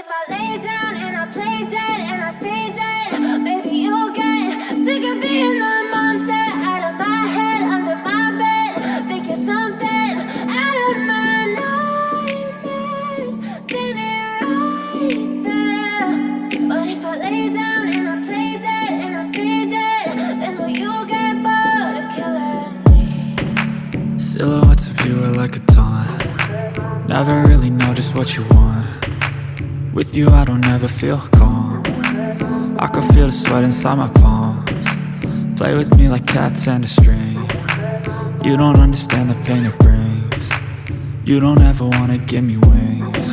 if I lay down and I play dead and I stay dead, maybe you'll get sick of being the monster out of my head, under my bed. Think you're something out of my nightmares, standing right there. But if I lay down and I play dead and I stay dead, then will you get bored of killing me? Silhouettes of you are like a taunt. Never really know just what you want. With you I don't ever feel calm. I can feel the sweat inside my palms. Play with me like cats and a string. You don't understand the pain it brings. You don't ever wanna give me wings.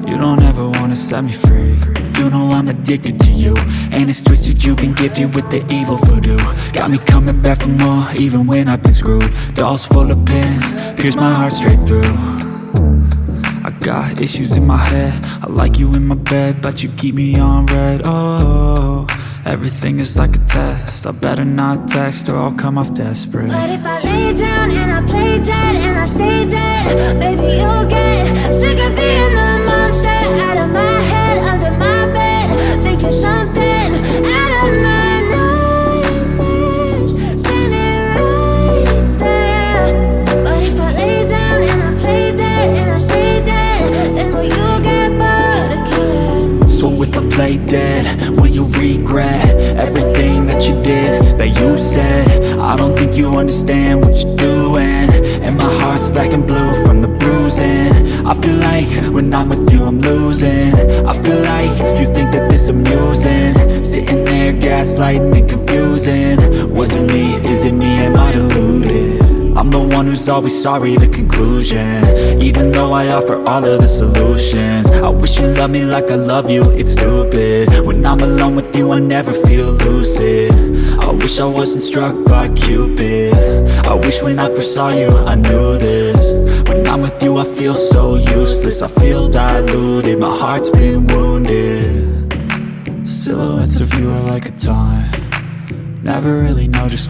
You don't ever wanna set me free. You know I'm addicted to you, and it's twisted, you've been gifted with the evil voodoo. Got me coming back for more, even when I've been screwed. Dolls full of pins, pierce my heart straight through. I got issues in my head, I like you in my bed, but you keep me on red. Oh, everything is like a test, I better not text or I'll come off desperate. But if I lay down and I play dead and I stay dead, maybe you'll get sick of being the monster out of my head, under my bed. Think you're something out of my nightmares, standing right there. But if I lay down and I play dead and I stay dead, then will you get bored of killing me? So if I play dead, will you regret everything that you did, that you said? I don't think you understand what you're doing, and my heart's black and blue from the bruising. I feel like when I'm with you I'm losing. I feel like you think that this amusing, sitting there gaslighting and confusing. Was it me? Is it me? Am I deluded? I'm the one who's always sorry, the conclusion, even though I offer all of the solutions. I wish you loved me like I love you, it's stupid. When I'm alone with you I never feel lucid. I wish I wasn't struck by Cupid. I wish when I first saw you I knew this. When I'm with you I feel so useless, I feel diluted, my heart's been wounded. Silhouettes of you are like a taunt. Never really know just